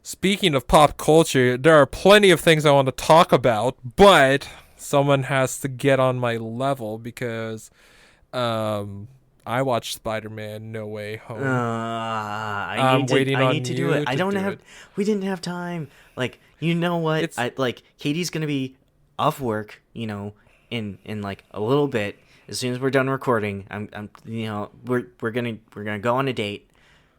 speaking of pop culture, there are plenty of things I want to talk about, but someone has to get on my level because um, I watched Spider-Man: No Way Home. I'm waiting I on need to do it. you I to don't do have it. we didn't have time. Like, you know what? It's I like Katie's going to be off work, in like a little bit. As soon as we're done recording, we're going to go on a date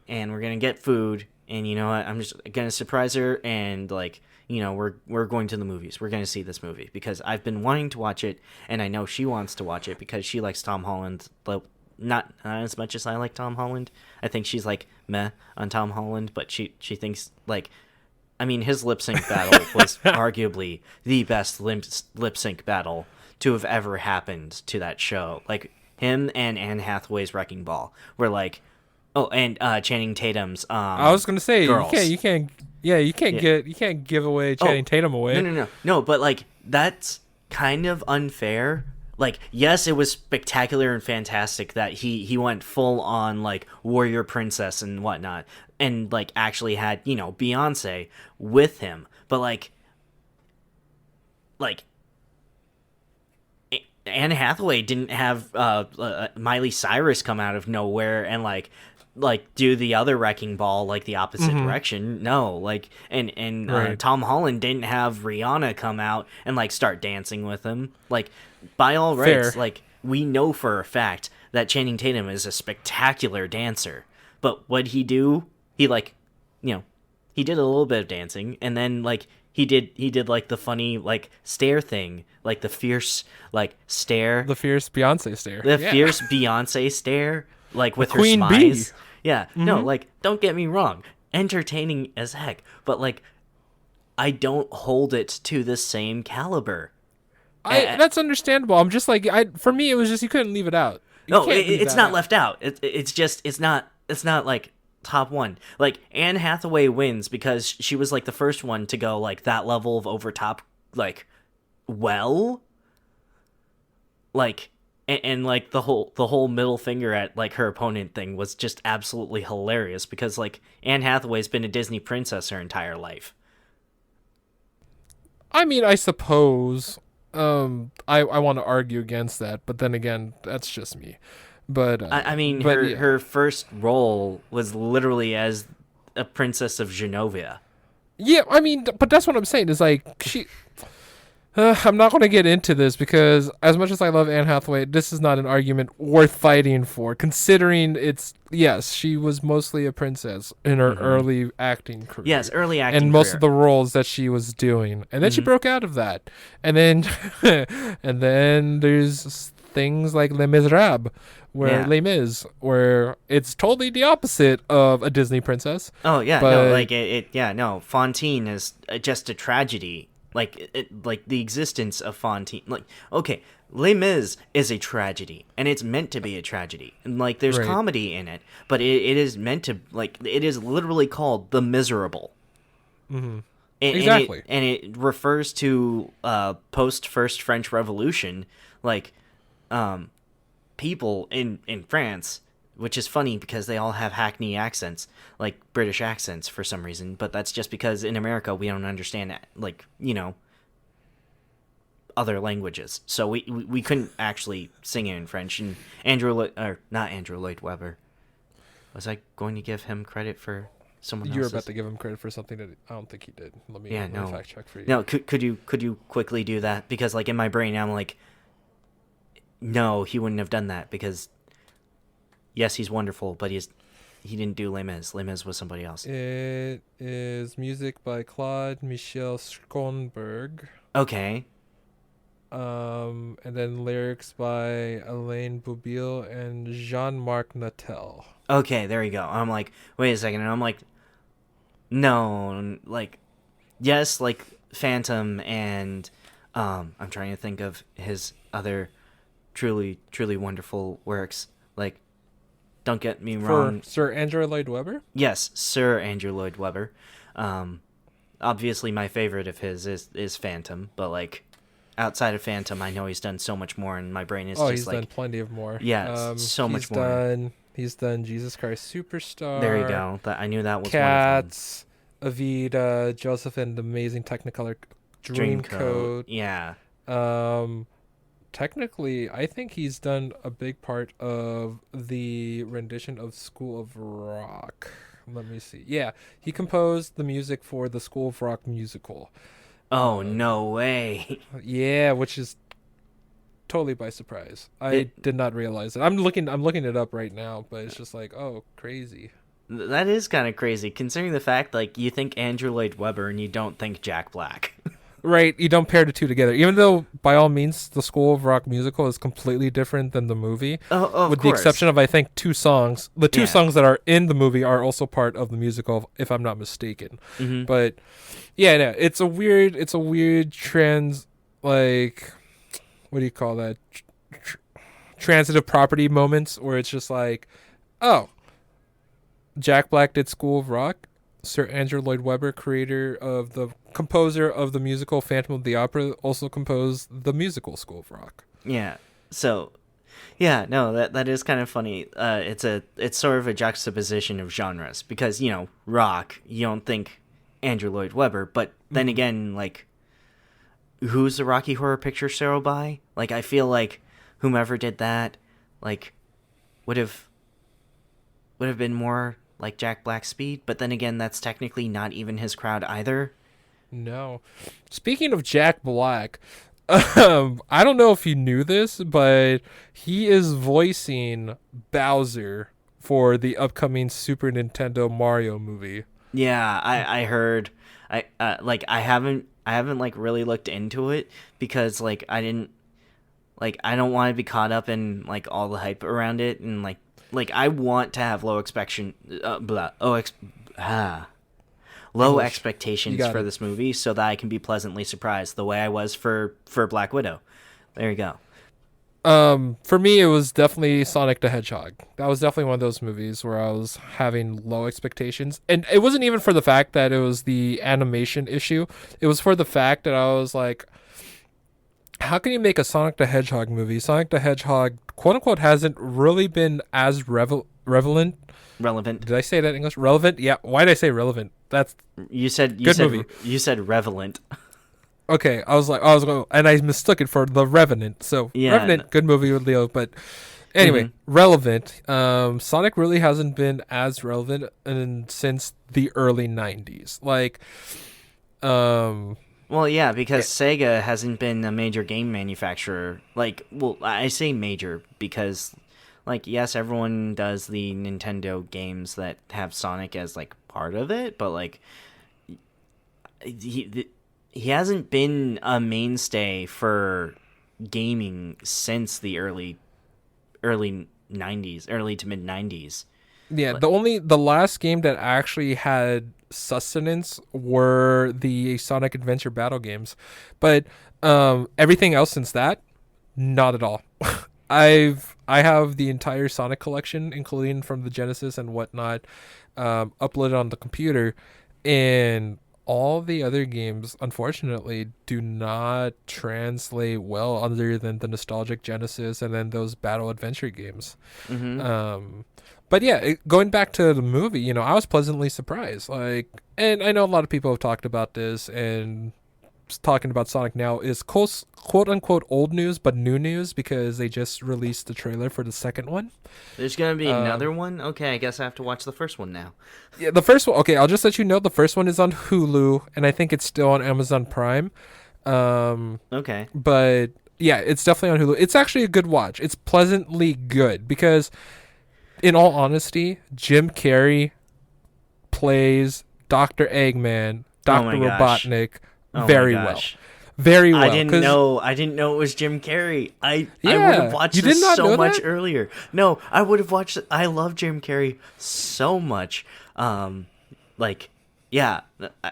and we're going to get food and you know what? I'm just going to surprise her and like we're going to the movies. We're going to see this movie because I've been wanting to watch it and I know she wants to watch it because she likes Tom Holland, not as much as I like Tom Holland. I think she's like meh on Tom Holland, but she thinks like, I mean, his lip sync battle was arguably the best lip sync battle to have ever happened to that show. Like him and Anne Hathaway's Wrecking Ball were like, oh, and Channing Tatum's I was gonna say Girls. yeah, Yeah. you can't give away Channing Oh, Tatum no, away. no, no, no. But like that's kind of unfair. Like, yes, it was spectacular and fantastic that he went full on like warrior princess and whatnot, and like actually had Beyonce with him. But like Anne Hathaway didn't have Miley Cyrus come out of nowhere and like do the other wrecking ball like the opposite Mm-hmm. direction. No, like and Right. Tom Holland didn't have Rihanna come out and like start dancing with him. Like by all rights, Fair. like we know for a fact that Channing Tatum is a spectacular dancer. But what he do? He like you know he did a little bit of dancing and then like he did like the funny like stare thing, like the fierce like stare, The fierce Beyonce stare. the Yeah. fierce Beyonce stare, like The with her queen bee. smize. Yeah, no, Mm-hmm. like don't get me wrong, entertaining as heck, but like I don't hold it to the same caliber. I That's understandable. I'm just like I for me it was just you couldn't leave it out. You No, can't leave it's that not out. left out. It's just it's not like top one. Like Anne Hathaway wins because she was like the first one to go like that level of over top, like well, like and like the whole middle finger at like her opponent thing was just absolutely hilarious because like Anne Hathaway's been a Disney princess her entire life. I mean, I suppose I want to argue against that, but then again, that's just me. I mean But her yeah. first role was literally as a princess of Genovia. Yeah, I mean, but that's what I'm saying is like she I'm not going to get into this because, as much as I love Anne Hathaway, this is not an argument worth fighting for. Considering it's yes, she was mostly a princess in her Hmm. early acting Yes, career, early acting and most of career. the roles that she was doing, and then she Hmm. broke out of that, and then and then there's things like Les Miserables, where Yeah. Les Mis, where it's totally the opposite of a Disney princess, Oh yeah, no, but like yeah, no. Fontaine is just a tragedy. Like the existence of Fontaine. Like, okay, Les Mis is a tragedy, and it's meant to be a tragedy, and like there's right, comedy in it, but it is meant to like it is literally called The Miserable, hmm and it exactly. and it refers to post First French Revolution, like um people in France, which is funny because they all have Hackney accents, like British accents for some reason. But that's just because in America we don't understand like other languages, so we couldn't actually sing it in French. And or not Andrew Lloyd Webber. Was I going to give him credit for someone You're about else's? to give him credit for something that I don't think he did. Yeah, Let me no, fact check for you. no. Could you quickly do that because like in my brain I'm like, no, he wouldn't have done that because yes, he's wonderful, but he didn't do Les Mis. Les Mis was somebody else. It is music by Claude Michel Schonberg, Okay, and then lyrics by Alain Boublil and Jean-Marc Natel. okay, there you go. I'm like, wait a second, and I'm like, no, like, yes, like Phantom and I'm trying to think of his other truly truly wonderful works. Like, don't get me For wrong. Sir Andrew Lloyd Webber? Yes, Sir Andrew Lloyd Webber. Um, Obviously my favorite of his is Phantom, but like outside of Phantom, I know he's done so much more, and my brain is Oh, just he's done like, plenty of more. yeah, so much more. He's done Jesus Christ There you Superstar, go. That I knew that was one of them. Cats, Evita, Joseph and the Amazing Technicolor Dreamcoat. Dreamcoat. Yeah. Um, Technically, I think he's done a big part of the rendition of School of Rock. Let me see. Yeah, he composed the music for the School of Rock musical. Oh, Uh, no way. yeah, which is totally by surprise. I It did not realize it. I'm looking it up right now, but it's just like, oh, crazy. That is kind of crazy considering the fact like you think Andrew Lloyd Webber and you don't think Jack Black. Right, you don't pair the two together. Even though, by all means, the School of Rock musical is completely different than the movie, Oh, of with the course. exception of I think two songs. The two Yeah. songs that are in the movie are also part of the musical, if I'm not mistaken. Hmm. But yeah, no, it's a weird like, what do you call that? Transitive property moments where it's just like, oh, Jack Black did School of Rock. Sir Andrew Lloyd Webber, composer of the musical Phantom of the Opera, also composed the musical School of Rock. Yeah. So, yeah, no, that is kind of funny. It's sort of a juxtaposition of genres because rock. You don't think Andrew Lloyd Webber, but then again, like, who's the Rocky Horror Picture Show by? Like, I feel like whomever did that, like, would have been more like Jack Black's speed. But then again, that's technically not even his crowd either. No. Speaking of Jack Black, I don't know if you knew this, but he is voicing Bowser for the upcoming Super Nintendo Mario movie. Yeah, I heard. I haven't like really looked into it because like I don't want to be caught up in like all the hype around it and like I want to have low English. You expectations got for it. this movie so that I can be pleasantly surprised the way I was for Black Widow. There you go. For me, it was definitely Sonic the Hedgehog. That was definitely one of those movies where I was having low expectations. And it wasn't even for the fact that it was the animation issue. It was for the fact that I was like, how can you make a Sonic the Hedgehog movie? Sonic the Hedgehog, quote unquote, hasn't really been as relevant. Relevant. Did I say that in English? Relevant? Yeah. Why did I say relevant? That's Good movie. You said relevant. okay. I was going, and I mistook it for The Revenant. So Yeah. Revenant, good movie with Leo, but anyway, Mhm. relevant. Sonic really hasn't been as relevant since the early '90s. Like, Well, yeah, because Sega hasn't been a major game manufacturer. Like, well, I say major because, like, yes, everyone does the Nintendo games that have Sonic as like part of it, but like, he hasn't been a mainstay for gaming since the early '90s, early to mid '90s. yeah, the last game that actually had sustenance were the Sonic Adventure battle games, but everything else since that, not at all. I have the entire Sonic collection, including from the Genesis and whatnot, uploaded on the computer, and all the other games, unfortunately, do not translate well other than the nostalgic Genesis and then those battle adventure games. Mm-hmm. But yeah, going back to the movie, I was pleasantly surprised. Like, and I know a lot of people have talked about this, and talking about Sonic now is quote unquote old news, but new news because they just released the trailer for the second one. There's gonna be another one. Okay, I guess I have to watch the first one now. Yeah, the first one. Okay, I'll just let you know the first one is on Hulu, and I think it's still on Amazon Prime. Okay. But yeah, it's definitely on Hulu. It's actually a good watch. It's pleasantly good because, in all honesty, Jim Carrey plays Dr. Eggman, Dr. my gosh. Robotnik Oh very my well. gosh. Very well. I didn't 'cause- know. I didn't know it was Jim Carrey. I would Yeah, have watched you did this not so know much that? earlier. No, I would have watched it. I love Jim Carrey so much. Like, yeah,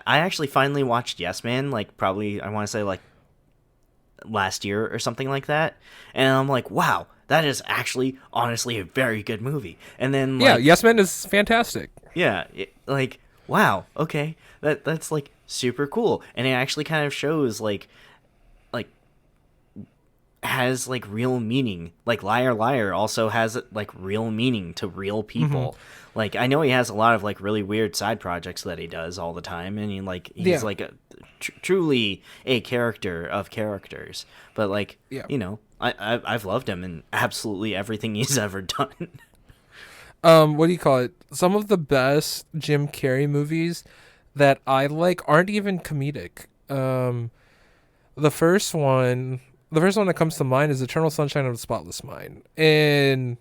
I actually finally watched Yes Man. Like, probably I want to say like last year or something like that. And I'm like, wow, that is actually honestly a very good movie. And then Yeah, like, Yes Man is fantastic. yeah, like wow, okay, that's like super cool, and it actually kind of shows like has like real meaning. Like Liar Liar also has like real meaning to real people. Like I know he has a lot of like really weird side projects that he does all the time, and he's Yeah. like a truly a character of characters. But like Yeah. I've loved him in absolutely everything he's ever done. What do you call it? Some of the best Jim Carrey movies that I like aren't even comedic. The first one, the first one that comes to mind is Eternal Sunshine of the Spotless Mind, and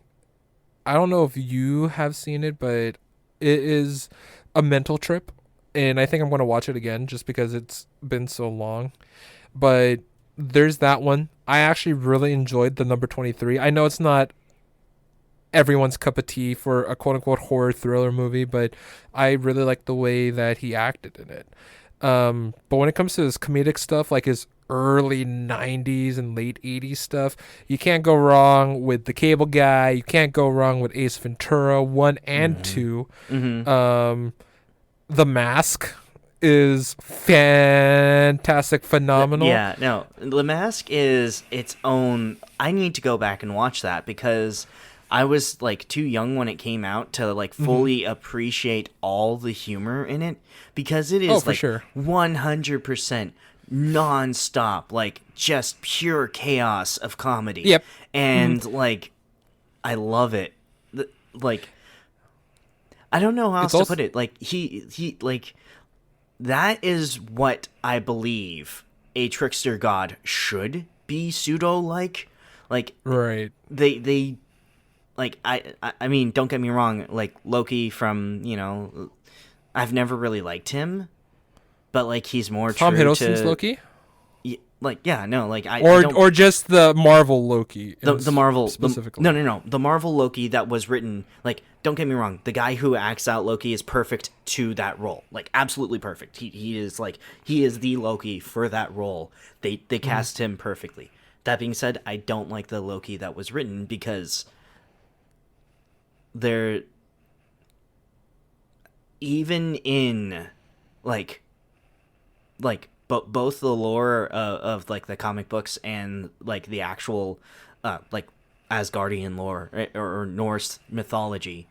I don't know if you have seen it, but it is a mental trip, and I think I'm going to watch it again just because it's been so long. But there's that one. I actually really enjoyed the number 23. I know it's not everyone's cup of tea for a quote unquote horror thriller movie, but I really like the way that he acted in it. But when it comes to his comedic stuff, like his early 90s and late 80s stuff, you can't go wrong with The Cable Guy. You can't go wrong with Ace Ventura 1 and 2. The Mask is fantastic, phenomenal. Yeah, no, The Mask is its own. I need to go back and watch that because I was like too young when it came out to like fully appreciate all the humor in it, because it is for like sure. 100% non-stop, like just pure chaos of comedy. Yep. And like I love it. Like I don't know how else to put it. Like he like that is what I believe a trickster god should be pseudo like. Like Right. they like I mean, don't get me wrong, like Loki from, I've never really liked him, but like he's more Tom true Hiddleston's to Loki? like yeah, no, like I don't, Or just the Marvel Loki. the Marvel specifically. no, the Marvel Loki that was written, like, don't get me wrong, the guy who acts out Loki is perfect to that role, like absolutely perfect. He is like, he is the Loki for that role. They cast him perfectly. That being said, I don't like the Loki that was written because they're even in like both the lore of like the comic books and like the actual like Asgardian lore, right, or Norse mythology.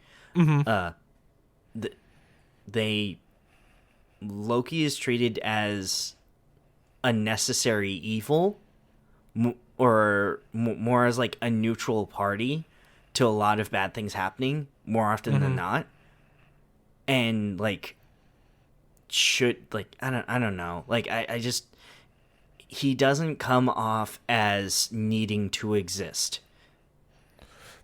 They Loki is treated as a necessary evil, or more as like a neutral party to a lot of bad things happening more often than not. And like should like I don't know, like I just, he doesn't come off as needing to exist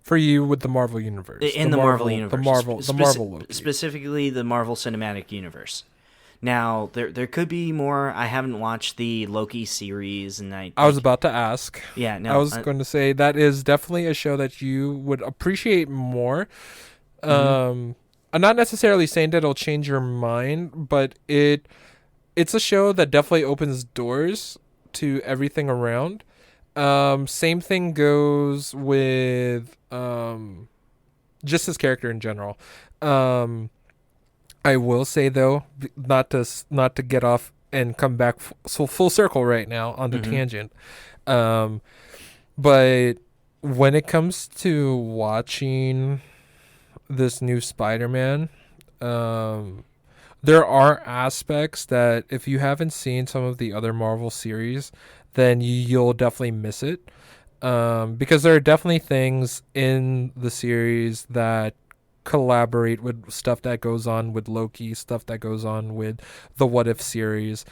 For you with the Marvel universe. in the Marvel universe, The Marvel Loki. specifically the Marvel Cinematic Universe. Now there could be more. I haven't watched the Loki series, and I was about to ask. yeah, no, I was going to say that is definitely a show that you would appreciate more. I'm not necessarily saying that it'll change your mind, but it's a show that definitely opens doors to everything around. Same thing goes with just his character in general. I will say though, not to get off and come back full circle right now on the tangent. But when it comes to watching this new Spider-Man, there are aspects that if you haven't seen some of the other Marvel series, then you'll definitely miss it. Because there are definitely things in the series that collaborate with stuff that goes on with Loki, stuff that goes on with the What If series.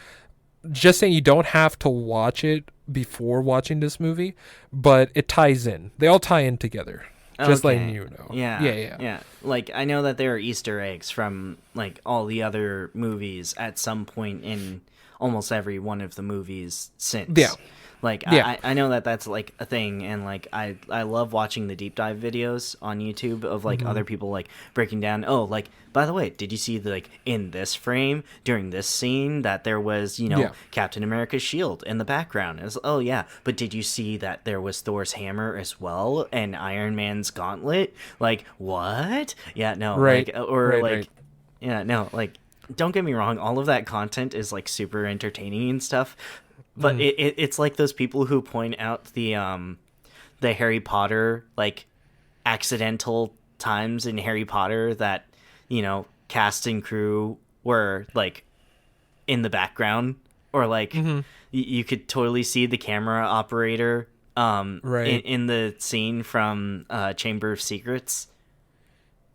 Just saying, you don't have to watch it before watching this movie, but it ties in. They all tie in together. Just letting you know. Yeah. Like, I know that there are Easter eggs from, like, all the other movies at some point in almost every one of the movies since. Yeah. Like, Yeah. I know that that's, like, a thing, and, like, I love watching the deep dive videos on YouTube of, like, other people, like, breaking down, oh, like, by the way, did you see, like, in this frame, during this scene, that there was, Captain America's shield in the background? It's, oh, yeah, but did you see that there was Thor's hammer as well, and Iron Man's gauntlet? Like, what? Yeah, no, Right. like, or, Right, like, right. yeah, no, like, don't get me wrong, all of that content is, like, super entertaining and stuff, But it's like those people who point out the Harry Potter like accidental times in Harry Potter that, cast and crew were like in the background, or like you could totally see the camera operator Right. in the scene from Chamber of Secrets.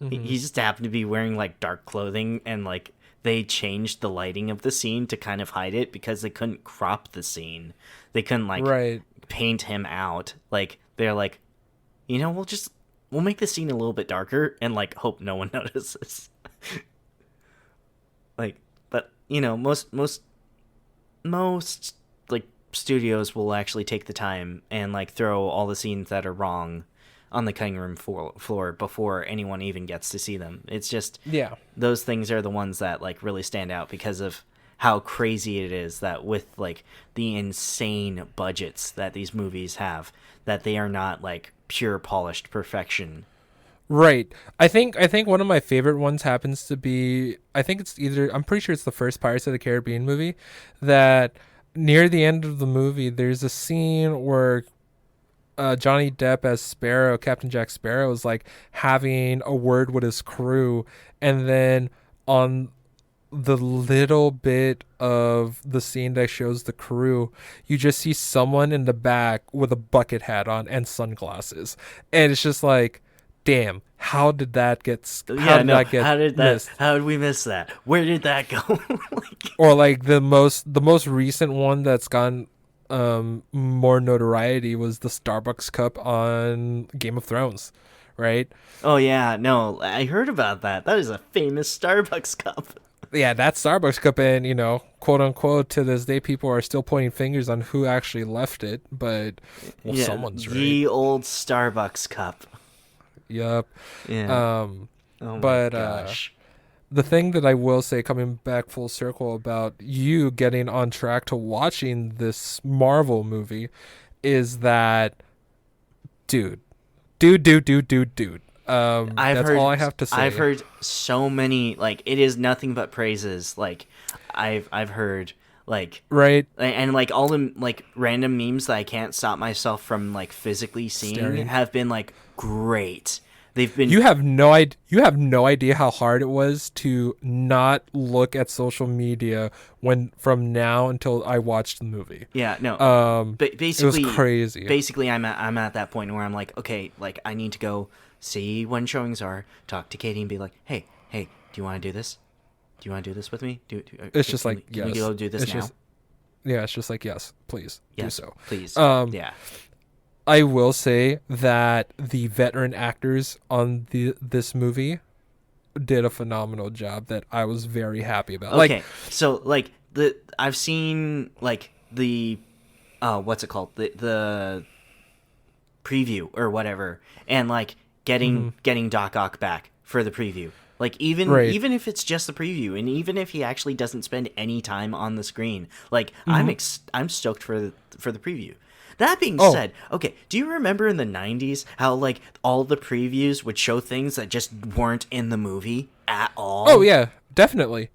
He just happened to be wearing like dark clothing, and like they changed the lighting of the scene to kind of hide it because they couldn't crop the scene. They couldn't like Right. paint him out. Like they're like, we'll make the scene a little bit darker and like hope no one notices. Like, but most like studios will actually take the time and like throw all the scenes that are wrong on the cutting room floor before anyone even gets to see them. It's just Yeah. those things are the ones that like really stand out because of how crazy it is that with like the insane budgets that these movies have, that they are not like pure polished perfection. Right. I think one of my favorite ones happens to be, I think it's either, I'm pretty sure it's the first Pirates of the Caribbean movie, that near the end of the movie there's a scene where Johnny Depp as Sparrow, Captain Jack Sparrow, is like having a word with his crew, and then on the little bit of the scene that shows the crew, you just see someone in the back with a bucket hat on and sunglasses, and it's just like, damn, how did that get? How Yeah, did no. that get missed? How did we miss that? Where did that go? Like, Or like the most recent one that's gotten more notoriety was the Starbucks cup on Game of Thrones, right? oh yeah, no, I heard about that. That is a famous Starbucks cup. Yeah, that Starbucks cup, and quote unquote, to this day, people are still pointing fingers on who actually left it, but well, Yeah, someone's right. the old Starbucks cup. Yup. Yeah. Um, Oh my but gosh. the thing that I will say, coming back full circle about you getting on track to watching this Marvel movie, is that, dude, dude. That's all I have to say. I've heard so many, like, it is nothing but praises. Like I've heard like, Right? and like all the like random memes that I can't stop myself from like physically seeing Staring. have been like great. They've been You have no idea. You have no idea how hard it was to not look at social media from now until I watched the movie. yeah, no. It Basically was crazy. Basically I'm at that point where I'm like, okay, like I need to go see when showings are, talk to Katie and be like, hey, do you want to do this? Do you want to do this with me? It's just can like, we, can we yes. go do this It's now? just, yeah, it's just like, yes, please Yes, do so. please. Um, Yeah. I will say that the veteran actors on this movie did a phenomenal job that I was very happy about. Okay, so like I've seen like the what's it called, the preview or whatever, and like getting Doc Ock back for the preview. Like Right. even if it's just the preview, and even if he actually doesn't spend any time on the screen, like I'm stoked for the preview. That being Oh. said, okay, do you remember in the 90s how like all the previews would show things that just weren't in the movie at all? Oh yeah, definitely.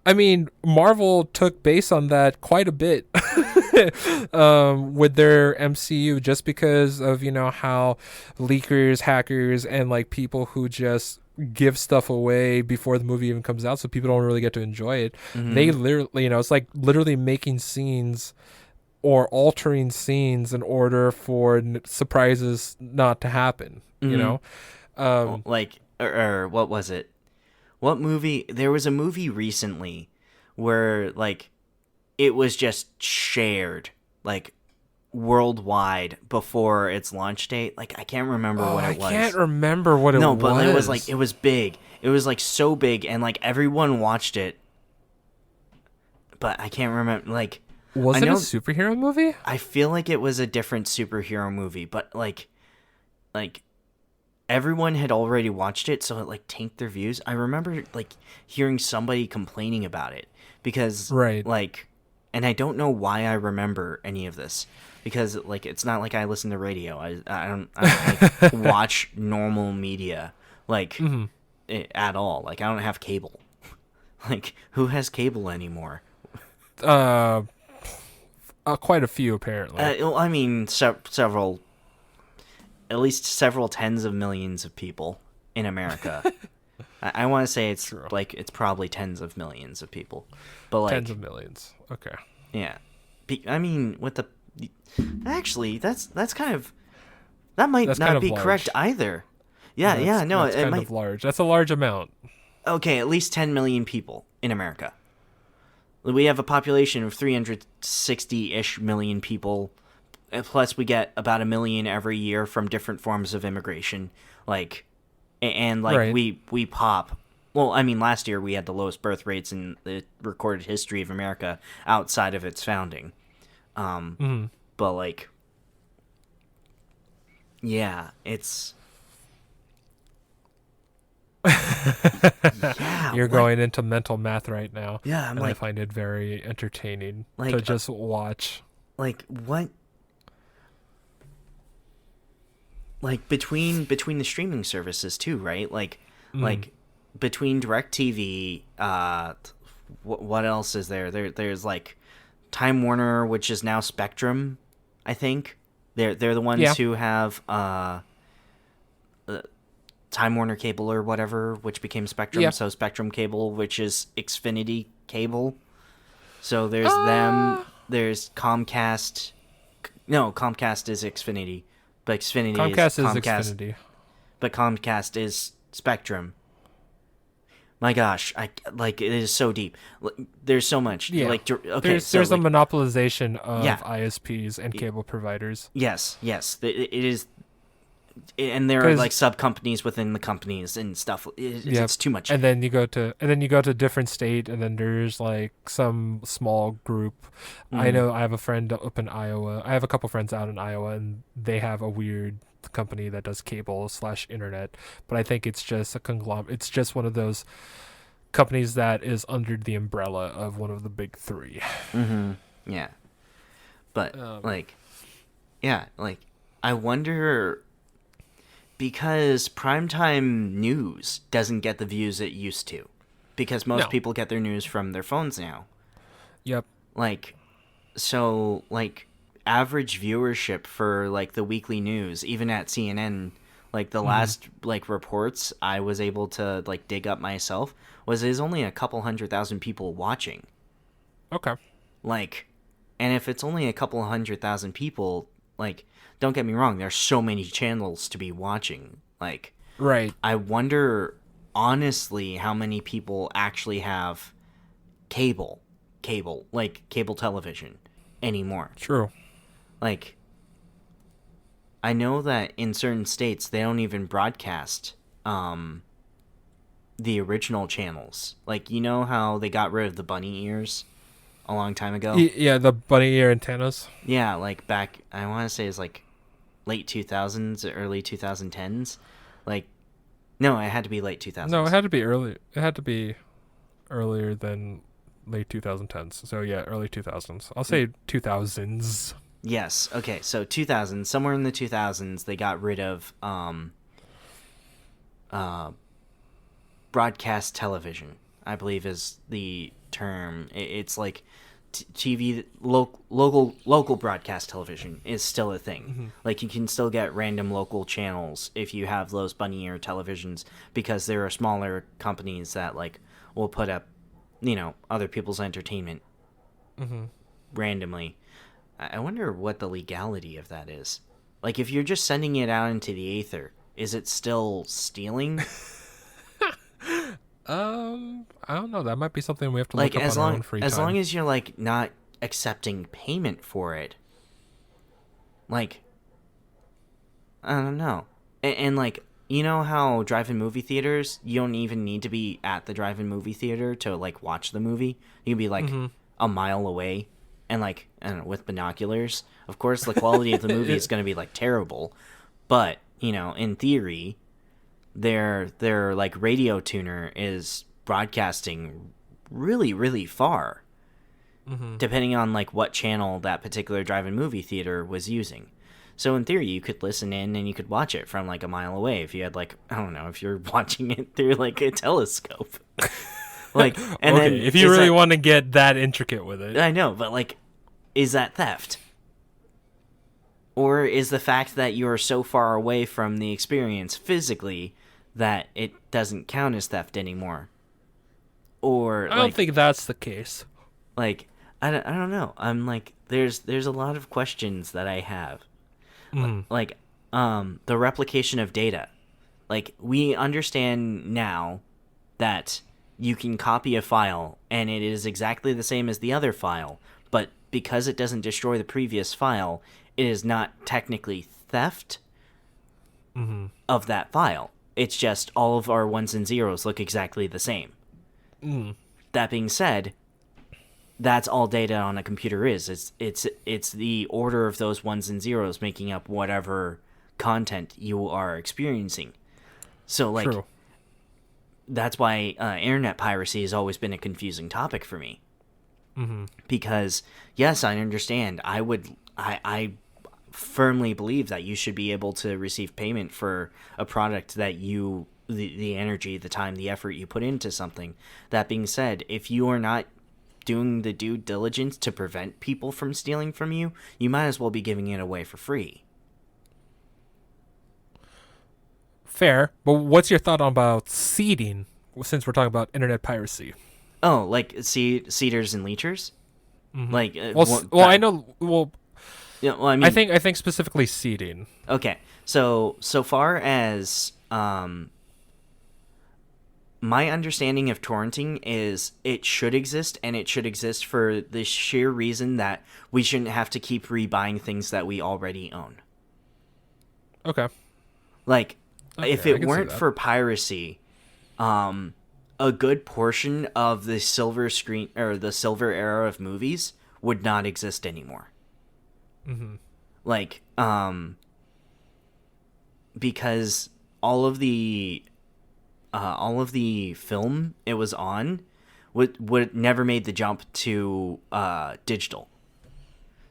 I mean, Marvel took base on that quite a bit with their MCU, just because of how leakers, hackers, and like people who just give stuff away before the movie even comes out, so people don't really get to enjoy it. They literally, it's like literally making scenes or altering scenes in order for surprises not to happen. Like or what was it? What movie? There was a movie recently where like it was just shared like worldwide before its launch date. Like I can't remember what I it was. can't remember what it was. No, but it was like, it was big. It was like so big, and like everyone watched it. But I can't remember. Like, Was I it a know- superhero movie? I feel like it was a different superhero movie, but like everyone had already watched it, so it like tanked their views. I remember like hearing somebody complaining about it because Right. like, and I don't know why I remember any of this because like it's not like I listen to radio. I don't like watch normal media like at all. Like I don't have cable. Like who has cable anymore? Uh, Quite a few, apparently. Well, I mean, several, at least several tens of millions of people in America. I want to say it's True. like it's probably tens of millions of people, but like Tens of millions. Okay. yeah, I mean with the actually that's kind of that might That's not kind of be large. correct either. Yeah, no, That's it kind might. of large. That's a large amount. Okay, at least 10 million people in America. We have a population of 360-ish million people. Plus, we get about 1 million every year from different forms of immigration. Like, and like Right. we pop. Well, I mean, last year we had the lowest birth rates in the recorded history of America outside of its founding. But like, yeah, it's. Yeah, You're going into mental math right now. Yeah, I'm and I like- find it very entertaining Like, to just watch. like what like between the streaming services too, right? Like between DirecTV, what else is there's like Time Warner, which is now Spectrum, I think. They're the ones Yeah. who have Time Warner Cable or whatever, which became Spectrum. Yeah. So Spectrum Cable, which is Xfinity Cable. So there's them. There's Comcast. No, Comcast is Xfinity, but Xfinity Comcast is Comcast. Xfinity. But Comcast is Spectrum. My gosh, I like it is so deep. There's so much. Yeah. Like okay, There's so a like, monopolization of Yeah. ISPs and cable providers. yes, it is. And there are 'Cause- like sub companies within the companies and stuff. Yep. It's too much. And then you go to different state, and then there's like some small group. I know I have a friend up in Iowa. I have a couple friends out in Iowa, and they have a weird company that does cable/internet. But I think it's just a conglomerate. It's just one of those companies that is under the umbrella of one of the big three. Yeah. But like I wonder because primetime news doesn't get the views it used to. Because most No. people get their news from their phones now. Yep. Like so like average viewership for like the weekly news, even at CNN, like the last like reports I was able to like dig up myself was there's only a couple 100,000 people watching. Okay. Like, and if it's only a couple 100,000 people, like, don't get me wrong, there's so many channels to be watching. Like, Right. I wonder, honestly, how many people actually have cable television anymore. True. Like, I know that in certain states, they don't even broadcast, the original channels. Like, you know how they got rid of the bunny ears a long time ago? Yeah, the bunny ear antennas. Yeah, like back, I want to say it's like late 2000s, early 2010s. Like, no, it had to be late 2000s. No, it had to be early. It had to be earlier than late 2010s. So yeah, early 2000s. I'll say 2000s. Yes, okay, so 2000, somewhere in the 2000s, they got rid of broadcast television, I believe is the term. It's like TV, local broadcast television is still a thing. Like, you can still get random local channels if you have those bunny ear televisions, because there are smaller companies that, like, will put up, you know, other people's entertainment randomly. I wonder what the legality of that is. Like, if you're just sending it out into the aether, is it still stealing? I don't know. That might be something we have to Like, look up as on our long own free as time. long as you're like not accepting payment for it. Like, I don't know. And like, you know how drive-in movie theaters, you don't even need to be at the drive-in movie theater to like watch the movie. You can be like a mile away and like, I don't know, with binoculars. Of course, the quality of the movie is going to be like terrible, but you know, in theory, their like radio tuner is broadcasting really, really far, depending on like what channel that particular drive-in movie theater was using. So in theory, you could listen in and you could watch it from like a mile away if you had like, I don't know, if you're watching it through like a telescope. Like, and okay, then if you is really that- want to get that intricate with it. I know, but like, is that theft? Or is the fact that you are so far away from the experience physically that it doesn't count as theft anymore? Or I don't think that's the case. like I don't know. I'm like there's a lot of questions that I have. Like the replication of data. Like we understand now that you can copy a file and it is exactly the same as the other file, but because it doesn't destroy the previous file, it is not technically theft of that file. It's just all of our ones and zeros look exactly the same. That being said, that's all data on a computer is. It's the order of those ones and zeros making up whatever content you are experiencing. So like True. that's why internet piracy has always been a confusing topic for me. Because yes, I understand. I firmly believe that you should be able to receive payment for a product that the energy, the time, the effort you put into something. That being said, if you are not doing the due diligence to prevent people from stealing from you, you might as well be giving it away for free. Fair, but what's your thought about seeding? Since we're talking about internet piracy. Oh, like seeders and leechers? Like I know. Well, yeah, well, I mean, I think specifically seeding. okay. So far as my understanding of torrenting is it should exist, and it should exist for the sheer reason that we shouldn't have to keep rebuying things that we already own. Okay. Like, if I it can see weren't that. for piracy, a good portion of the silver screen or the silver era of movies would not exist anymore. Like, because all of the film it was on would never made the jump to digital.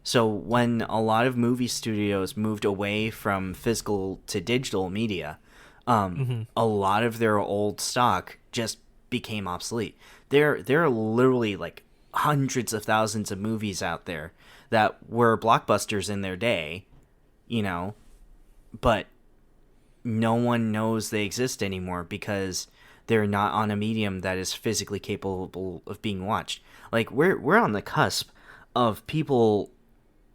So when a lot of movie studios moved away from physical to digital media, a lot of their old stock just became obsolete. There are literally like hundreds of thousands of movies out there that were blockbusters in their day, you know, but no one knows they exist anymore because they're not on a medium that is physically capable of being watched. Like we're on the cusp of people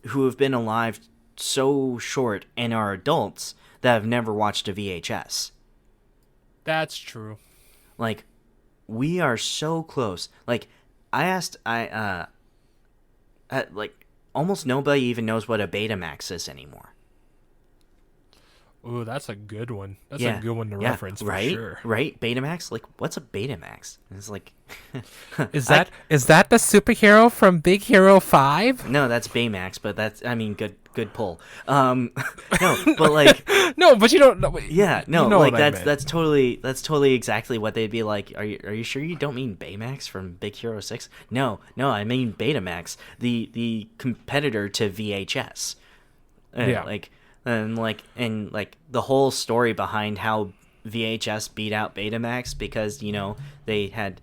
who have been alive so short and are adults that have never watched a VHS. That's true. Like, we are so close. Like, like, almost nobody even knows what a Betamax is anymore. Ooh, that's a good one. That's Yeah, a good one to yeah, reference for right? sure. Right? Betamax? Like, what's a Betamax? And it's like... Is that the superhero from Big Hero 5? No, that's Baymax, but that's... I mean, good pull. No, but like... No, but you don't know. Yeah, no, you know like what I that's meant. totally exactly what they'd be like. Are you sure you don't mean Baymax from Big Hero 6? No, I mean Betamax, the competitor to VHS. Yeah. And the whole story behind how VHS beat out Betamax because, you know, they had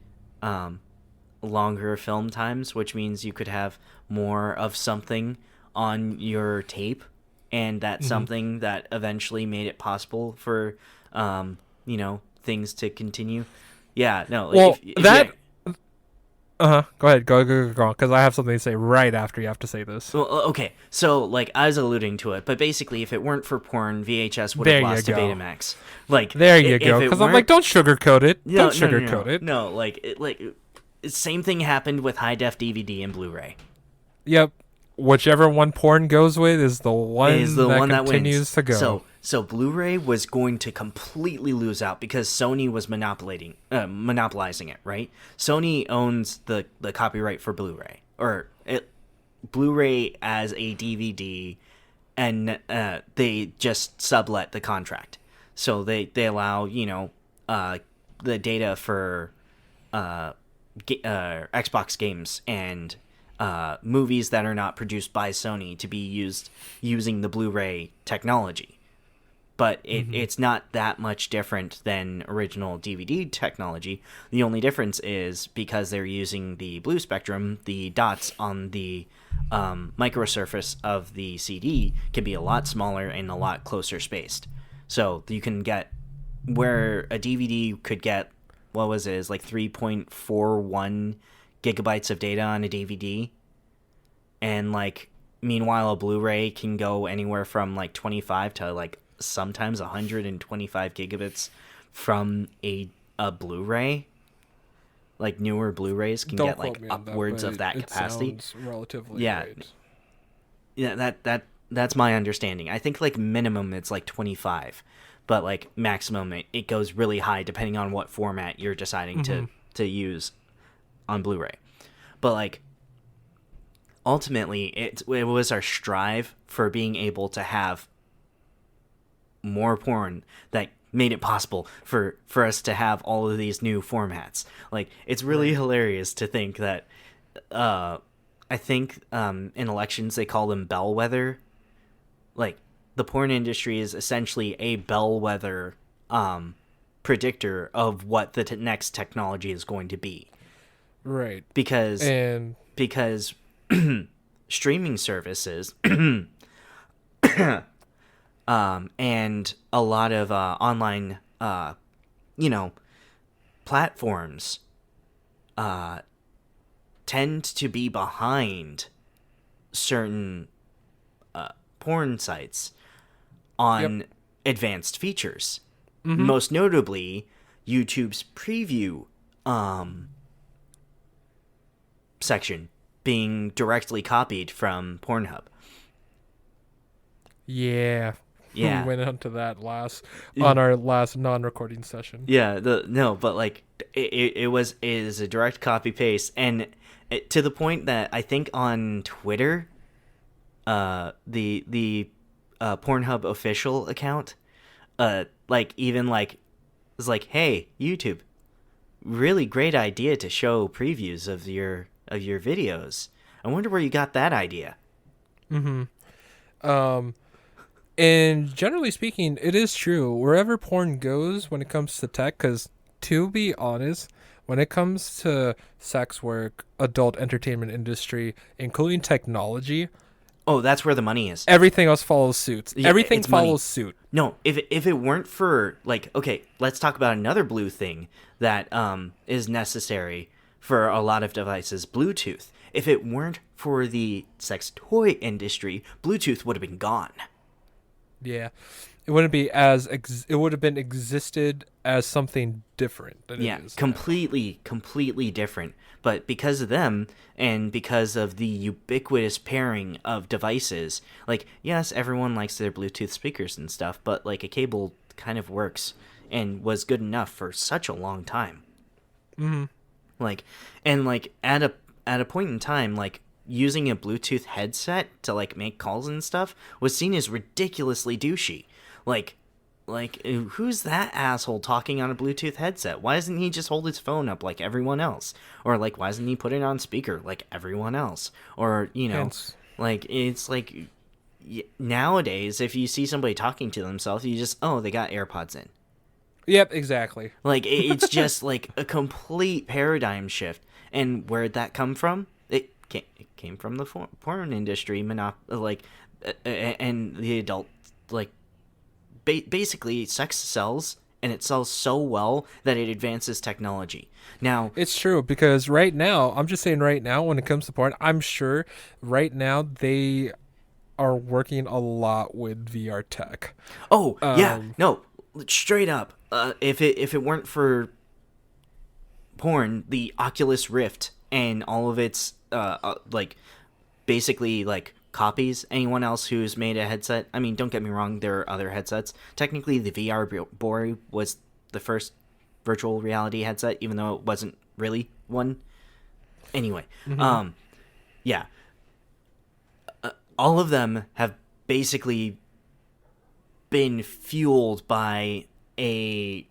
longer film times, which means you could have more of something on your tape, and that's something that eventually made it possible for you know, things to continue. Yeah, no. Well, if that. Go ahead. Go, because I have something to say right after you have to say this. well, okay, so like I was alluding to it, but basically, if it weren't for porn, VHS would There have you lost to go. Betamax. Like There you if go. it Because I'm weren't- like, don't sugarcoat it. No, Don't sugarcoat it. No, same thing happened with high def DVD and Blu-ray. Yep. Whichever one porn goes with is the one that wins. continues to go. So Blu-ray was going to completely lose out because Sony was monopolizing it, right? Sony owns the copyright for Blu-ray, Blu-ray as a DVD, and they just sublet the contract. So they allow, you know, the data for Xbox games and movies that are not produced by Sony to be used using the Blu-ray technology. but it's not that much different than original DVD technology. The only difference is because they're using the blue spectrum, the dots on the microsurface of the CD can be a lot smaller and a lot closer spaced. So you can get where a DVD could get, what was it, is like 3.41 gigabytes of data on a DVD, and like meanwhile a Blu-ray can go anywhere from like 25 to like sometimes 125 gigabits from a Blu-ray. Like newer Blu-rays can Don't get quote like me on upwards but of that it capacity. sounds relatively Yeah. right. Yeah, that's my understanding. I think like minimum it's like 25, but like maximum it goes really high depending on what format you're deciding to use on Blu-ray. But like ultimately it was our strive for being able to have more porn that made it possible for us to have all of these new formats. Like it's really hilarious to think that I think in elections they call them bellwether. Like the porn industry is essentially a bellwether predictor of what the next technology is going to be. Right. Because And streaming services and a lot of online platforms tend to be behind certain porn sites on advanced features. Most notably, YouTube's preview section being directly copied from Pornhub. yeah. Yeah. We went onto that on our last non-recording session. Yeah, but like it is a direct copy paste, and to the point that I think on Twitter, the Pornhub official account, like even like was like, hey YouTube, really great idea to show previews of your videos. I wonder where you got that idea. And generally speaking, it is true. Wherever porn goes when it comes to tech, because to be honest, when it comes to sex work, adult entertainment industry, including technology, Oh, that's where the money is. everything else follows suit. Yeah, Everything it's money. follows suit. No, if it weren't for like, okay, let's talk about another blue thing that is necessary for a lot of devices, Bluetooth. If it weren't for the sex toy industry, Bluetooth would have been gone. Yeah, it wouldn't be as it would have been existed as something different than Yeah, it is now. completely different. But because of them and because of the ubiquitous pairing of devices, like yes, everyone likes their Bluetooth speakers and stuff, but like a cable kind of works and was good enough for such a long time. Like, and like at a point in time, like using a Bluetooth headset to like make calls and stuff was seen as ridiculously douchey. Like who's that asshole talking on a Bluetooth headset? Why doesn't he just hold his phone up like everyone else? Or like why doesn't he put it on speaker like everyone else? Or Hence- like it's like nowadays if you see somebody talking to themselves, you just they got AirPods in. Yep, exactly. Like it's just like a complete paradigm shift. And where'd that come from? It came from the porn industry, and the adult like. Basically, sex sells, and it sells so well that it advances technology. Now, It's true because right now, I'm just saying right now, when it comes to porn, I'm sure right now they are working a lot with VR tech. no, straight up. If it weren't for porn, the Oculus Rift and all of its like basically like copies, anyone else who's made a headset, I mean, don't get me wrong, there are other headsets. Technically, the VR Bori was the first virtual reality headset, even though it wasn't really one. Anyway, yeah. All of them have basically been fueled by a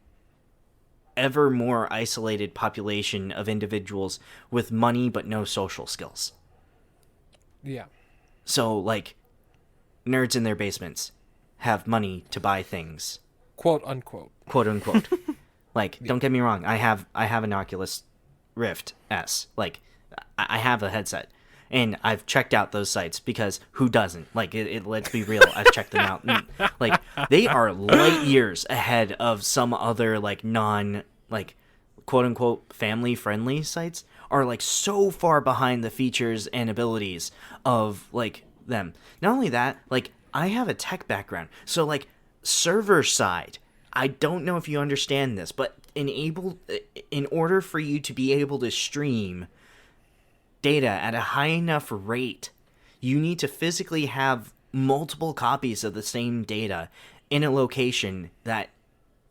ever more isolated population of individuals with money but no social skills. Yeah. So, like, nerds in their basements, have money to buy things, Quote unquote. quote unquote. Like, don't get me wrong, I have an Oculus Rift S. Like, I have a headset, and I've checked out those sites because who doesn't? Like, let's be real, I've checked them out. And, like, they are light years ahead of some other like non like quote unquote family friendly sites are like so far behind the features and abilities of like them. Not only that, like I have a tech background, so like server side, I don't know if you understand this, but in order for you to be able to stream data at a high enough rate, you need to physically have multiple copies of the same data in a location that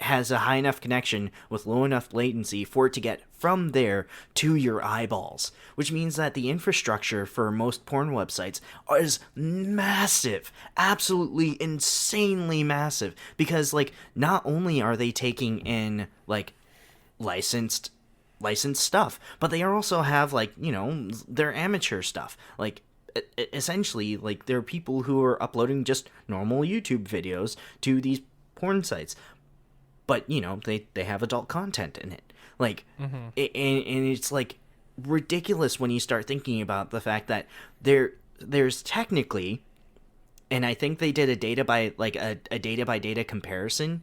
has a high enough connection with low enough latency for it to get from there to your eyeballs, which means that the infrastructure for most porn websites is massive, absolutely insanely massive, because like not only are they taking in like licensed stuff, but they also have like, you know, their amateur stuff. Like essentially, like there are people who are uploading just normal YouTube videos to these porn sites, but you know they have adult content in it, like and it's like ridiculous when you start thinking about the fact that there's technically, and I think they did a data by data comparison,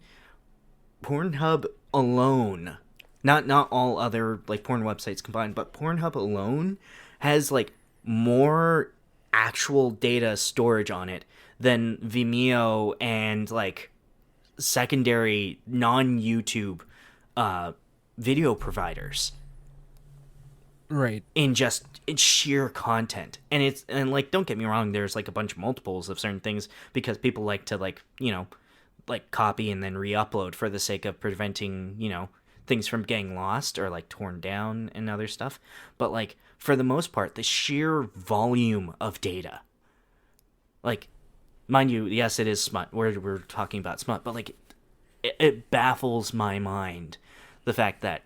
Pornhub alone, not all other like porn websites combined, but Pornhub alone has like more actual data storage on it than Vimeo and like secondary non-YouTube video providers, Right. in sheer content. And like, don't get me wrong, there's like a bunch of multiples of certain things because people like to like, you know, like copy and then re-upload for the sake of preventing, you know, things from getting lost or like torn down and other stuff. But like for the most part, the sheer volume of data, like, mind you, yes, it is smut. We're talking about smut, but like, it baffles my mind the fact that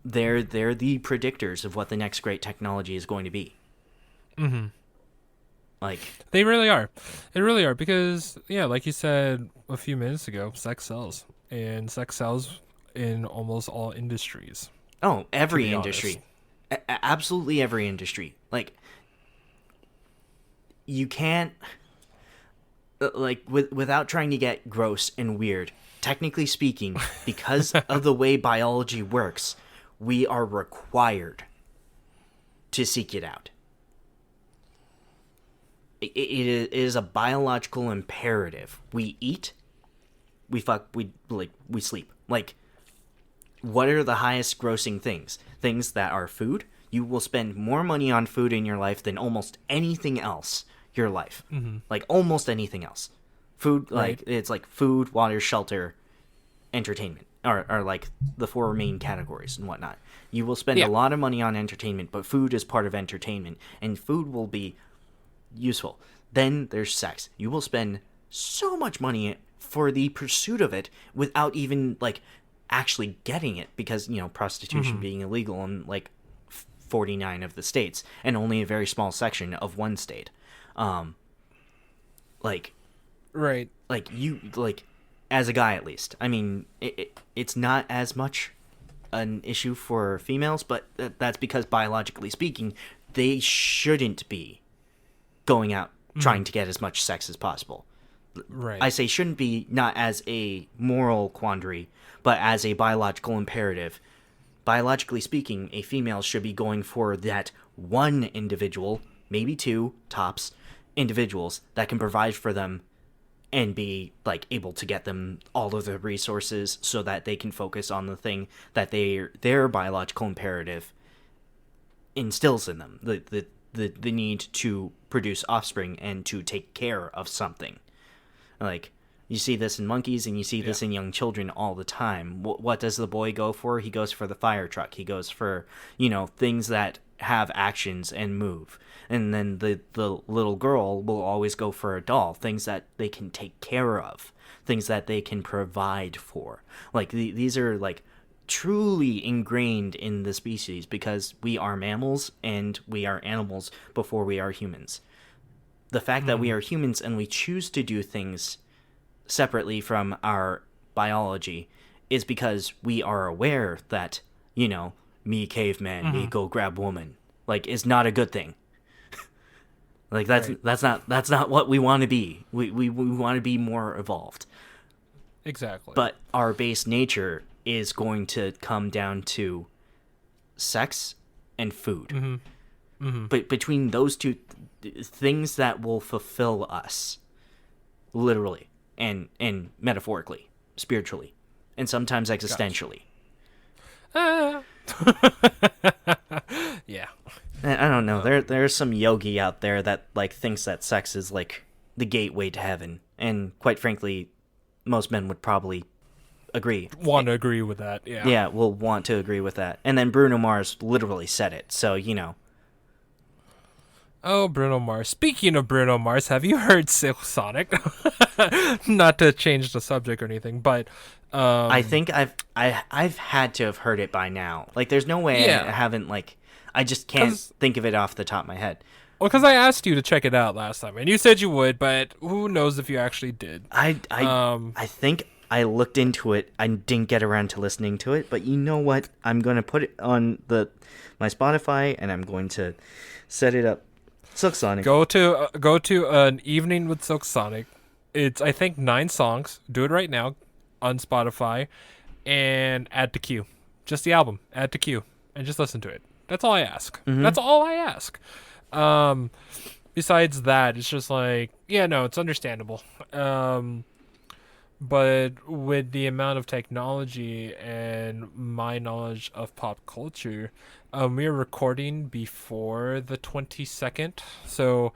they're the predictors of what the next great technology is going to be. Mm-hmm. Like, They really are. They really are because, yeah, like you said a few minutes ago, sex sells, and sex sells in almost all industries. oh, every To be industry, absolutely every industry. Like, you can't, like, without trying to get gross and weird, technically speaking, because of the way biology works, we are required to seek it out. It is a biological imperative. We eat, we fuck, we sleep. Like, what are the highest grossing things? Things that are food. You will spend more money on food in your life than almost anything else your life. Mm-hmm. Like almost anything else. Food, like Right. it's like food, water, shelter, entertainment are like the four main categories and whatnot. You will spend Yeah. a lot of money on entertainment, but food is part of entertainment, and food will be useful. Then there's sex. You will spend so much money for the pursuit of it without even like actually getting it, because you know prostitution being illegal in like 49 of the states and only a very small section of one state. Like Right. you like, as a guy at least, I mean it's not as much an issue for females, but that's because biologically speaking they shouldn't be going out trying to get as much sex as possible. Right. I say shouldn't be, not as a moral quandary, but as a biological imperative. Biologically speaking, a female should be going for that one individual, maybe two tops individuals that can provide for them and be like able to get them all of the resources so that they can focus on the thing that their biological imperative instills in them, the need to produce offspring and to take care of something. Like, you see this in monkeys and you see this in young children all the time. What does the boy go for? He goes for the fire truck. He goes for, you know, things that have actions and move. And then the little girl will always go for a doll, things that they can take care of, things that they can provide for. Like, these are like truly ingrained in the species because we are mammals and we are animals before we are humans. the fact that we are humans and we choose to do things separately from our biology is because we are aware that, me caveman, me go grab woman, like, is not a good thing. Like, that's not what we want to be. We want to be more evolved. Exactly. But our base nature is going to come down to sex and food. But between those two things that will fulfill us, literally and metaphorically, spiritually, and sometimes existentially. Yeah. I don't know. There's some yogi out there that like thinks that sex is like the gateway to heaven, and quite frankly, most men would probably agree. Want to agree with that? Yeah. Yeah, will want to agree with that. And then Bruno Mars literally said it, so Oh, Bruno Mars. Speaking of Bruno Mars, have you heard Silk Sonic? Not to change the subject or anything, but I think I've had to have heard it by now. Like, there's no way Yeah. I haven't, like, I just can't think of it off the top of my head. well, because I asked you to check it out last time, and you said you would, but who knows if you actually did? I think I looked into it. I didn't get around to listening to it, but you know what? I'm going to put it on my Spotify, and I'm going to set it up. Silk Sonic. Go to an evening with Silk Sonic. It's I think 9 songs. Do it right now on Spotify, and add to queue. Just the album. Add to queue and just listen to it. That's all I ask. That's all I ask. Besides that, it's just like, yeah, no, it's understandable. But with the amount of technology and my knowledge of pop culture, we're recording before the 22nd. So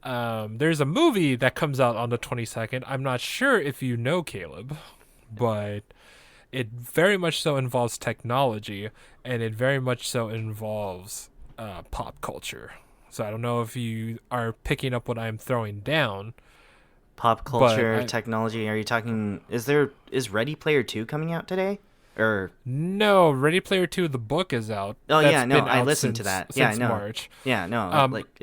there's a movie that comes out on the 22nd. I'm not sure if you know, Caleb, but it very much so involves technology, and it very much so involves pop culture. So I don't know if you are picking up what I'm throwing down. Pop culture, technology. Are you talking? Is Ready Player 2 coming out today? Or No, Ready Player 2, the book is out. Oh, That's yeah, no, been I out listened to since- that. Yeah, I since know. March. yeah, no,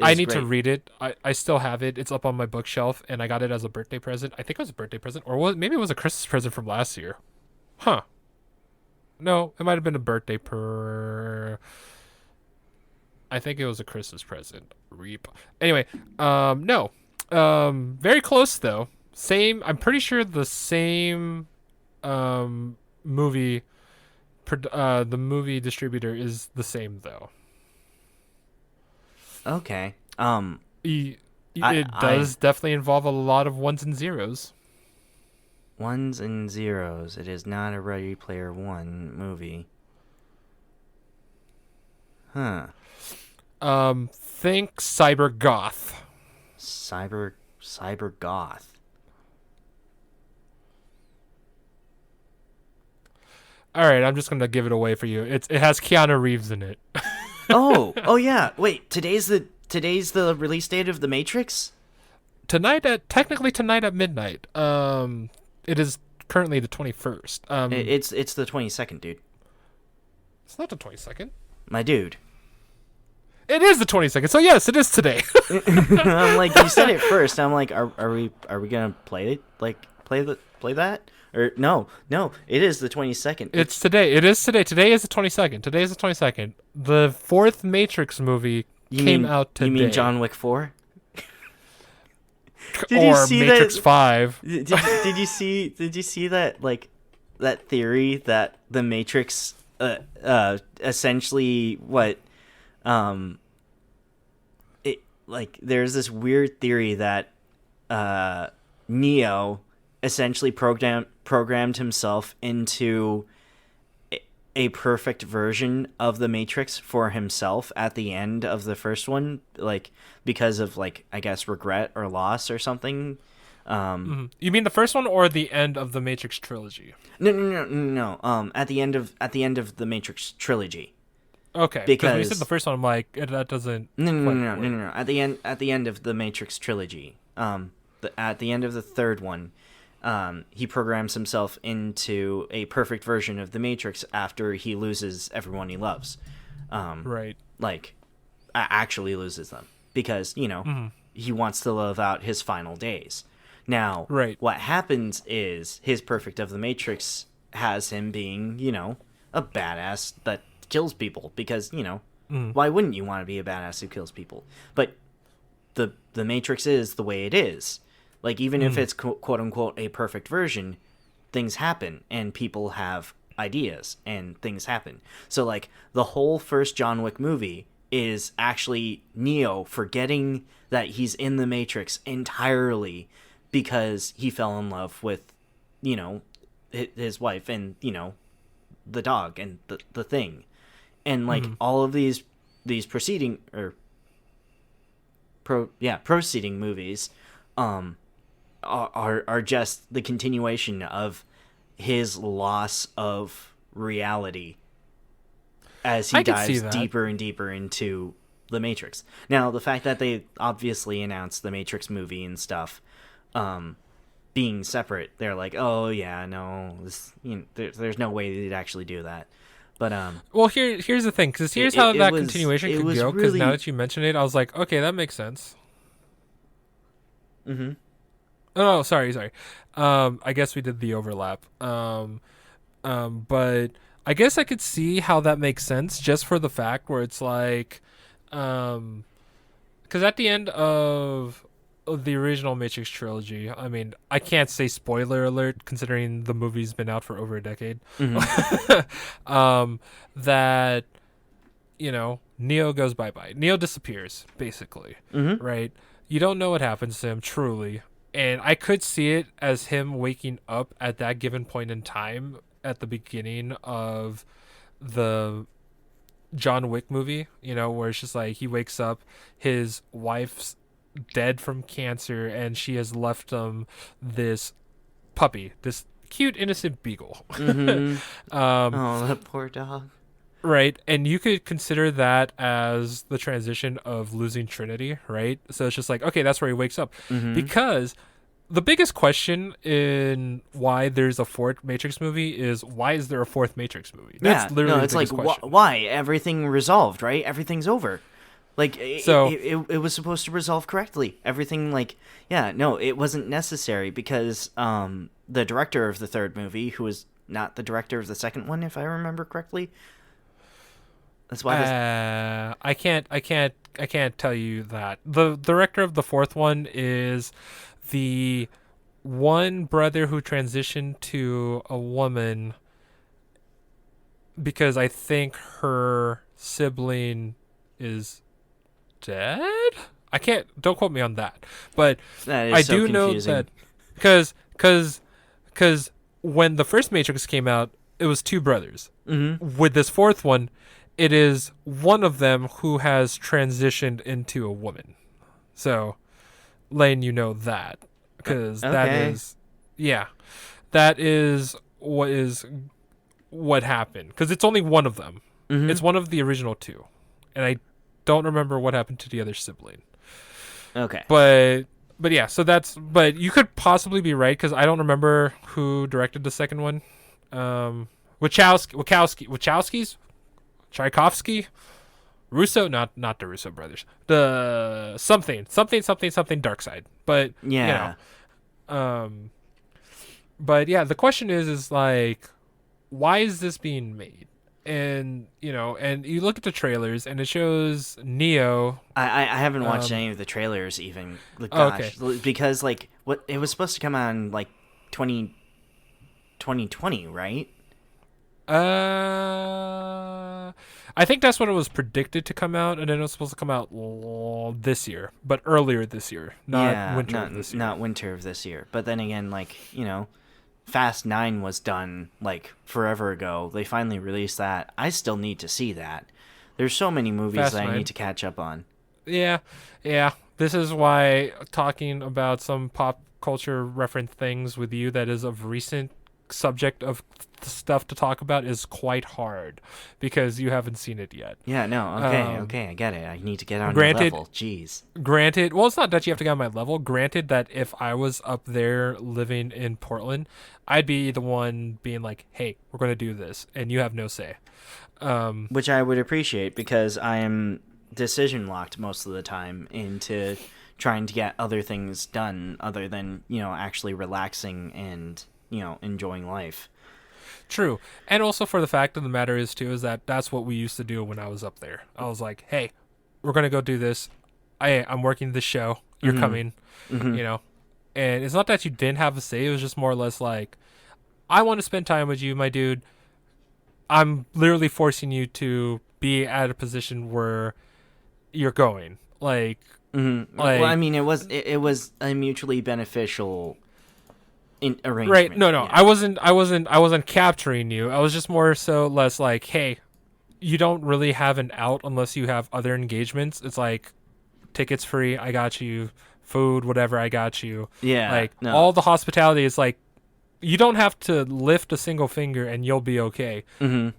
I need to great. read it. I still have it. It's up on my bookshelf, and I got it as a birthday present. I think it was a birthday present, or maybe it was a Christmas present from last year. Huh. No, it might have been a birthday I think it was a Christmas present. Reap. Anyway, no. Very close though. Same. I'm pretty sure the same movie. The movie distributor is the same though. Okay. It does definitely involve a lot of ones and zeros. Ones and zeros. It is not a Ready Player 1 movie. Huh. Think cyber goth. Cyber goth. All right, I'm just gonna give it away for you. It has Keanu Reeves in it. Oh yeah. Wait, today's the release date of The Matrix? Technically tonight at midnight. It is currently the 21st. It's the 22nd, dude. It's not the 22nd. My dude. It is the 22nd. So yes, it is today. I'm like, you said it first. I'm like, are we gonna play it? Like, play that? Or no, it is the 22nd. It's today. It is today. Today is the 22nd. Today is the 22nd. The 4th Matrix movie came out today. You mean John Wick 4? Or Matrix 5. Did you see that, like, that theory that the Matrix essentially what it, like, there's this weird theory that Neo essentially programmed himself into a perfect version of the Matrix for himself at the end of the first one, like, because of, like, I guess regret or loss or something. You mean the first one or the end of the Matrix trilogy? No. At the end of the Matrix trilogy. Okay. Because when you said the first one, I'm like, that doesn't. No. At the end of the Matrix trilogy, at the end of the third one, he programs himself into a perfect version of the Matrix after he loses everyone he loves. Right. Like, actually loses them because he wants to live out his final days. Now, Right. what happens is his Perfect of the Matrix has him being, a badass that kills people because, why wouldn't you want to be a badass who kills people? But the Matrix is the way it is. Like, even if it's quote unquote a perfect version, things happen and people have ideas and things happen. So, like, the whole first John Wick movie is actually Neo forgetting that he's in the Matrix entirely because he fell in love with, his wife and, the dog and the thing. And, like, all of these proceeding movies are just the continuation of his loss of reality as he I could see dives that. deeper and deeper into the Matrix. Now, the fact that they obviously announced the Matrix movie and stuff being separate, they're like, oh yeah, no, there's no way they'd actually do that. But Well, here's the thing, because here's It- how it that was- continuation it could was go. Because now really- that you mention it, I was like, okay, that makes sense. mhm. Oh, sorry. I guess we did the overlap. But I guess I could see how that makes sense just for the fact where it's like, because at the end of the original Matrix trilogy, I mean, I can't say spoiler alert considering the movie's been out for over a decade. That Neo goes bye-bye. Neo disappears basically, right? You don't know what happens to him truly. And I could see it as him waking up at that given point in time at the beginning of the John Wick movie, where it's just like he wakes up, his wife's dead from cancer, and she has left him this puppy, this cute, innocent beagle. Oh, that poor dog. Right, and you could consider that as the transition of losing Trinity, right? So it's just like, okay, that's where he wakes up. Because the biggest question in why there's a fourth Matrix movie is, why is there a fourth Matrix movie? That's literally it's the like, biggest question. why? Everything resolved, right? Everything's over. Like, So- it was supposed to resolve correctly. Everything, like, it wasn't necessary because the director of the third movie, who was not the director of the second one, if I remember correctly. That's why I can't tell you that. The director of the fourth one is the one brother who transitioned to a woman because I think her sibling is dead. Don't quote me on that, but that is I so do know confusing. that because when the first Matrix came out, it was two brothers. With this fourth one, it is one of them who has transitioned into a woman. So, letting you know that, because that Okay. is what happened. Because it's only one of them. It's one of the original two, and I don't remember what happened to the other sibling. Okay. But yeah, but you could possibly be right because I don't remember who directed the second one. Wachowski's, Tchaikovsky, Russo, not the Russo brothers. The something Dark Side. But Yeah. but yeah, the question is like, why is this being made? And and you look at the trailers and it shows Neo. I haven't watched any of the trailers even. Okay. Because, like, what it was supposed to come out in, like, 2020, right? I think that's when it was predicted to come out, and then it was supposed to come out this year, but earlier this year, not winter of this year. Not winter of this year. But then again, like, Fast 9 was done, like, forever ago. They finally released that. I still need to see that. There's so many movies Fast that I 9. need to catch up on. Yeah. This is why talking about some pop culture reference things with you that is of recent subject of stuff to talk about is quite hard because you haven't seen it yet. Yeah, no, okay, I get it. I need to get on your granted- level. Jeez. Granted, well, it's not that you have to get on my level. Granted that if I was up there living in Portland, I'd be the one being like, hey, we're going to do this, and you have no say. Which I would appreciate because I am decision locked most of the time into trying to get other things done other than, actually relaxing and, enjoying life. True. And also for the fact of the matter is too is that that's what we used to do when I was up there. I was like, "Hey, we're going to go do this. I'm working this show. You're coming." You know. And it's not that you didn't have a say, it was just more or less like, "I want to spend time with you, my dude. I'm literally forcing you to be at a position where you're going." Like Well, I mean, it was a mutually beneficial arrangement. right, no, Yeah. I wasn't capturing you. I was just more so less like, "Hey, you don't really have an out unless you have other engagements." It's like tickets free, I got you, food, whatever, I got you. Yeah, Like no. all the hospitality is like you don't have to lift a single finger and you'll be okay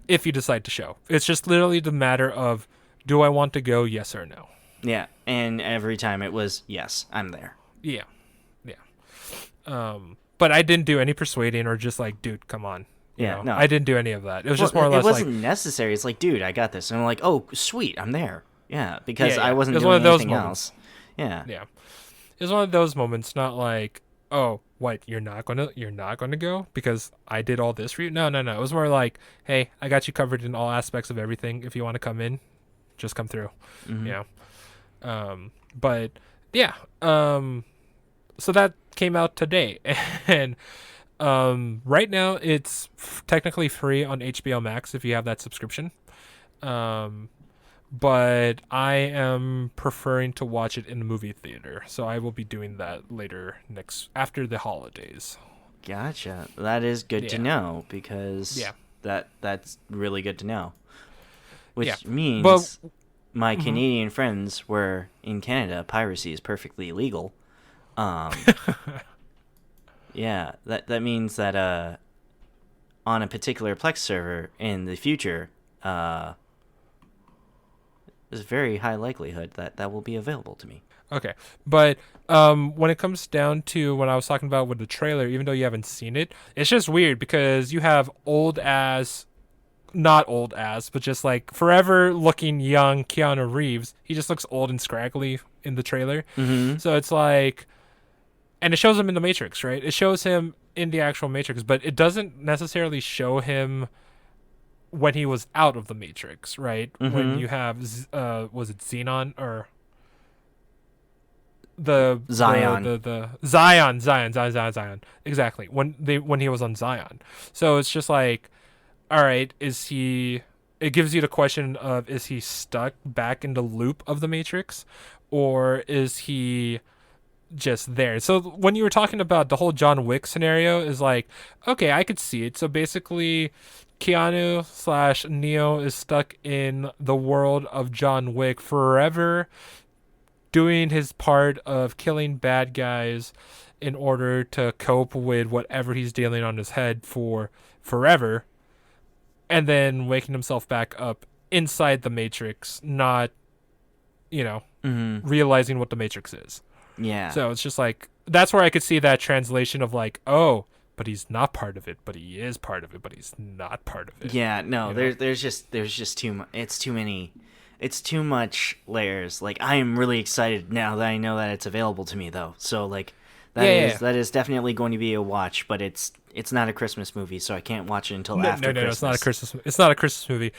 if you decide to show. It's just literally the matter of, do I want to go, yes or no? Yeah, and every time it was, yes, I'm there. Yeah. But I didn't do any persuading or just like, dude, come on. You Yeah, know? no. I didn't do any of that. It was just more or It less wasn't like, necessary. It's like, dude, I got this. And I'm like, oh, sweet, I'm there. Yeah, because Yeah, I yeah. wasn't It was doing one of those anything moments. else. Yeah. yeah. It was one of those moments, not like, oh, what, you're not gonna go because I did all this for you? No. It was more like, hey, I got you covered in all aspects of everything. If you want to come in, just come through. You know. But yeah. So that came out today. And right now it's technically free on HBO Max if you have that subscription. But I am preferring to watch it in the movie theater, so I will be doing that later after the holidays. Gotcha. That is good to Yeah. know because Yeah. that's really good to know. Which Yeah. means But- my Canadian friends where in Canada piracy is perfectly illegal. Yeah, that means that on a particular Plex server in the future, there's a very high likelihood that will be available to me. Okay, but when it comes down to what I was talking about with the trailer, even though you haven't seen it, it's just weird because you have not old as, but just like forever looking young Keanu Reeves. He just looks old and scraggly in the trailer. So it's like, and it shows him in the Matrix, right? It shows him in the actual Matrix, but it doesn't necessarily show him when he was out of the Matrix, right? When you have, was it Xenon or the Zion. the Zion. Exactly. When he was on Zion. So it's just like, all right, it gives you the question of, is he stuck back in the loop of the Matrix or is he just there? So when you were talking about the whole John Wick scenario is like, okay, I could see it. So basically Keanu / Neo is stuck in the world of John Wick forever, doing his part of killing bad guys in order to cope with whatever he's dealing on his head for forever, and then waking himself back up inside the Matrix, not, realizing what the Matrix is. Yeah. So it's just like, that's where I could see that translation of like, oh, but he's not part of it, but he is part of it, but he's not part of it. Yeah, no, You know? there's just too much. It's too much layers. Like, I am really excited now that I know that it's available to me, though. So like, that is definitely going to be a watch, but it's not a Christmas movie, so I can't watch it until after No, Christmas. it's not a Christmas. It's not a Christmas movie.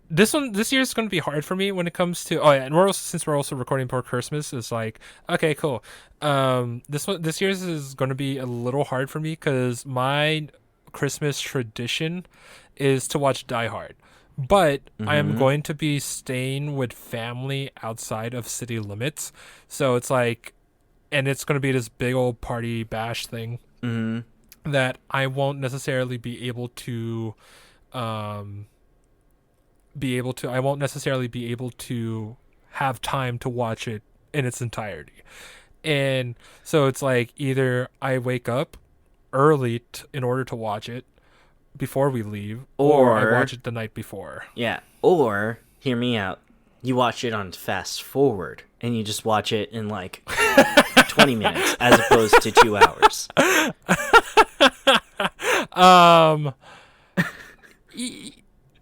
This year is going to be hard for me when it comes to. Oh yeah, and since we're also recording before Christmas, it's like, okay, cool. This year's is going to be a little hard for me because my Christmas tradition is to watch Die Hard, but I am going to be staying with family outside of city limits, so it's like, and it's going to be this big old party bash thing. That I won't necessarily be able to, I won't necessarily be able to have time to watch it in its entirety. And so it's like, either I wake up early in order to watch it before we leave, or I watch it the night before. Yeah, or hear me out. You watch it on fast forward, and you just watch it in like 20 minutes as opposed to 2 hours.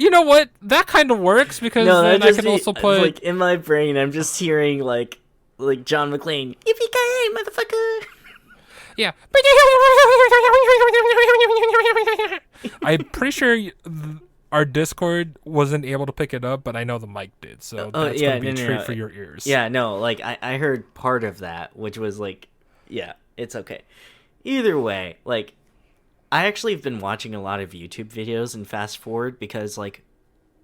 You know what? That kind of works because No, then that I just can also put. like in my brain. I'm just hearing like John McClane, yippee-ki-yay, motherfucker. Yeah. I'm pretty sure our Discord wasn't able to pick it up, but I know the mic did, so that's yeah, going to be a treat no. for your ears. Yeah, no, like I heard part of that, which was like, yeah, it's okay. Either way, like I actually have been watching a lot of YouTube videos and fast forward because like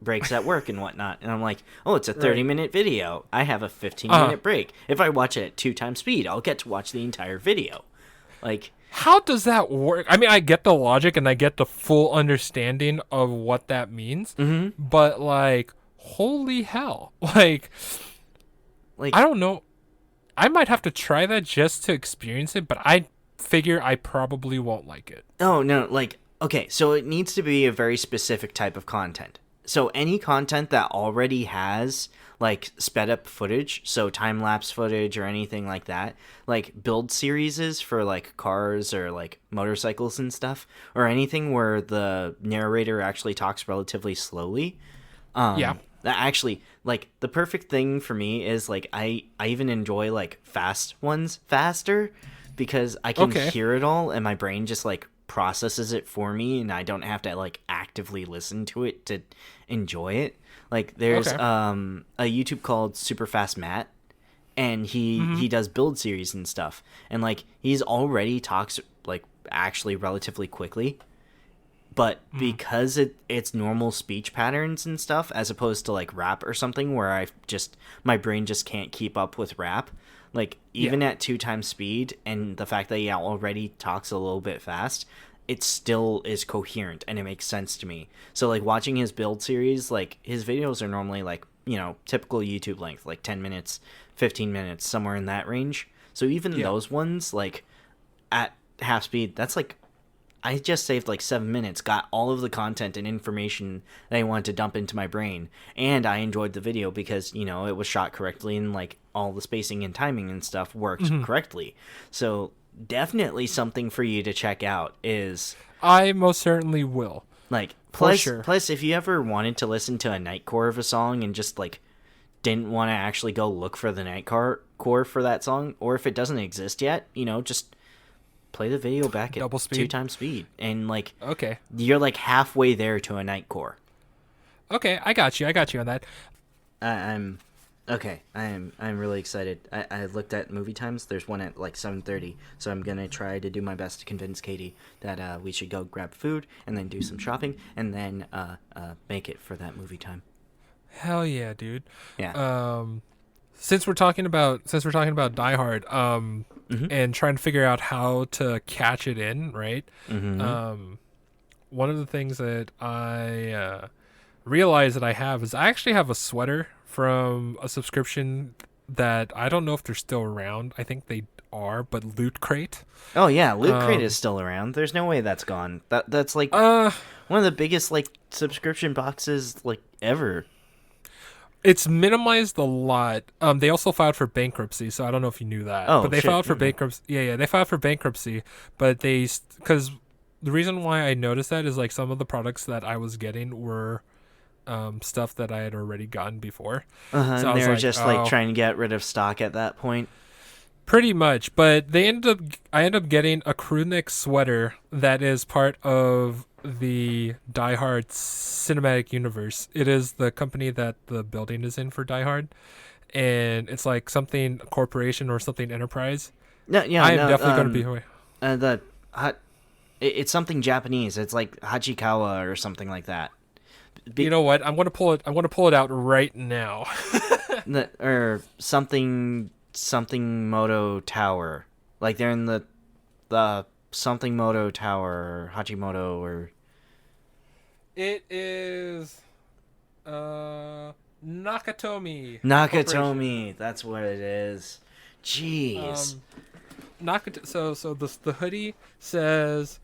breaks at work and whatnot, and I'm like, oh, it's a 30-minute video. I have a 15-minute break. If I watch it at 2x speed, I'll get to watch the entire video. Like, how does that work? I mean, I get the logic and I get the full understanding of what that means, but like, holy hell, like I don't know. I might have to try that just to experience it, but I figure I probably won't like it. oh no, like, okay, so it needs to be a very specific type of content. So any content that already has like sped up footage, so time lapse footage or anything like that, like build series for like cars or like motorcycles and stuff, or anything where the narrator actually talks relatively slowly. Yeah. That actually, like, the perfect thing for me is like I even enjoy like fast ones faster because I can hear it all and my brain just like processes it for me and I don't have to like actively listen to it to enjoy it. Like there's a YouTube called Super Fast Matt, and he does build series and stuff, and like he's already talks like actually relatively quickly, but because it's normal speech patterns and stuff as opposed to like rap or something where my brain just can't keep up with rap, like even at 2x speed, and the fact that he already talks a little bit fast, it still is coherent and it makes sense to me. So like watching his build series, like his videos are normally like, you know, typical YouTube length, like 10 minutes, 15 minutes, somewhere in that range. So even those ones, like at half speed, that's like, I just saved like 7 minutes, got all of the content and information that I wanted to dump into my brain, and I enjoyed the video because, you know, it was shot correctly and like all the spacing and timing and stuff worked correctly. So definitely something for you to check out is I most certainly will. like Plus, plus if you ever wanted to listen to a nightcore of a song and just like didn't want to actually go look for the nightcore for that song, or if it doesn't exist yet, you know, just play the video back at double speed, 2x speed, and like okay, you're like halfway there to a nightcore. Okay, I got you on that. I'm really excited. I looked at movie times. There's one at like 7:30, so I'm gonna try to do my best to convince Katie that we should go grab food and then do some shopping and then make it for that movie time. Hell yeah, dude. Yeah. Since we're talking about Die Hard, and trying to figure out how to catch it in, right? One of the things that I realize that I have is I actually have a sweater from a subscription that I don't know if they're still around. I think they are, but Loot Crate. Oh yeah, Loot Crate is still around. There's no way that's gone. That's like one of the biggest like subscription boxes like ever. It's minimized a lot. They also filed for bankruptcy, so I don't know if you knew that. Oh, but they filed for bankruptcy. Yeah, they filed for bankruptcy. But because the reason why I noticed that is like some of the products that I was getting were stuff that I had already gotten before. So and they were just like trying to get rid of stock at that point. Pretty much, but I ended up getting a crewneck sweater that is part of the Die Hard cinematic universe. It is the company that the building is in for Die Hard, and it's like something corporation or something enterprise. No, yeah, I am definitely going to be. It's something Japanese. It's like Hachikawa or something like that. You know what? I'm going to pull it out right now. Or something Moto Tower. Like they're in the something Moto Tower or Hachimoto or it is Nakatomi. Nakatomi, that's what it is. Jeez. So the hoodie says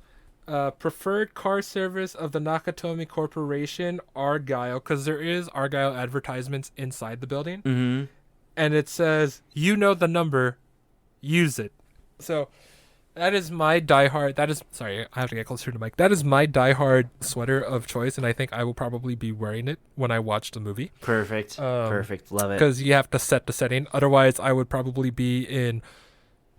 preferred car service of the Nakatomi Corporation, Argyle, because there is Argyle advertisements inside the building. And it says, you know the number, use it. So That is my diehard. That is sorry, I have to get closer to the mic. That is my diehard sweater of choice, and I think I will probably be wearing it when I watch the movie. Perfect. Perfect. Love it. Because you have to set the setting. Otherwise, I would probably be in.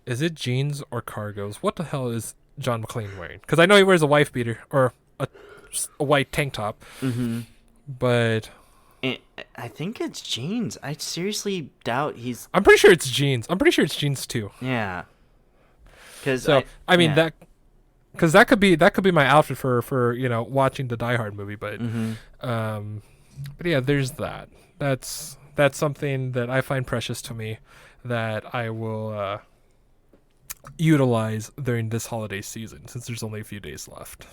Is it jeans or cargos? What the hell is John McClane wearing? Because I know he wears a wife beater or a white tank top, Mm-hmm. but I think it's jeans. I seriously doubt he's. I'm pretty sure it's jeans. I'm pretty sure it's jeans too. Yeah. Because So I mean yeah. that. Because that could be my outfit for watching the Die Hard movie, but Mm-hmm. but yeah, there's that. That's something that I find precious to me that I will utilize during this holiday season since there's only a few days left.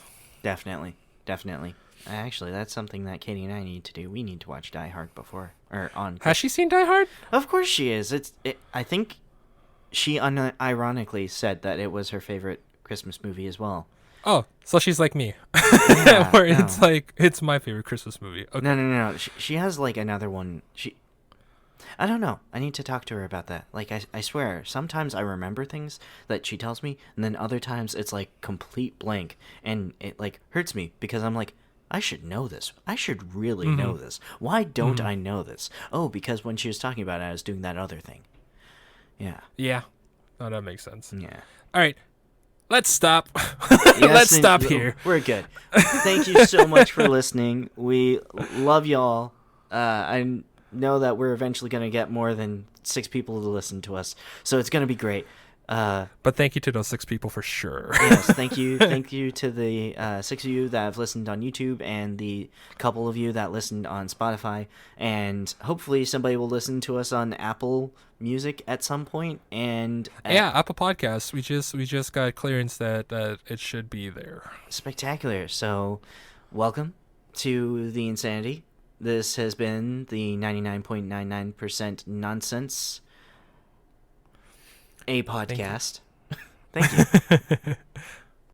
Definitely. Definitely. Actually, that's something that Katie and I need to do. We need to watch Die Hard before or on. Has she seen Die Hard? Of course she is. I think she unironically said that it was her favorite Christmas movie as well. Oh, so she's like me, Yeah, where no. it's like it's my favorite Christmas movie. Okay. No. She has like another one. I don't know. I need to talk to her about that. Like I swear, sometimes I remember things that she tells me, and then other times it's like complete blank, and it like hurts me because I'm like, I should know this. I should really know this. Why don't I know this? Oh, because when she was talking about it, I was doing that other thing. Yeah. Yeah, no, that makes sense. Yeah. All right, let's stop. Yes, Let's and stop here. We're good. Thank you so much for listening. We love y'all. I know that we're eventually going to get more than 6 people to listen to us, so it's going to be great. But thank you to those 6 people for sure. Yes, thank you. Thank you to the 6 of you that have listened on YouTube and the couple of you that listened on Spotify. And hopefully somebody will listen to us on Apple Music at some point. And Yeah, Apple Podcasts. We just got clearance that it should be there. spectacular. So welcome to the Insanity. This has been the 99.99% Nonsense, a podcast. Thank you.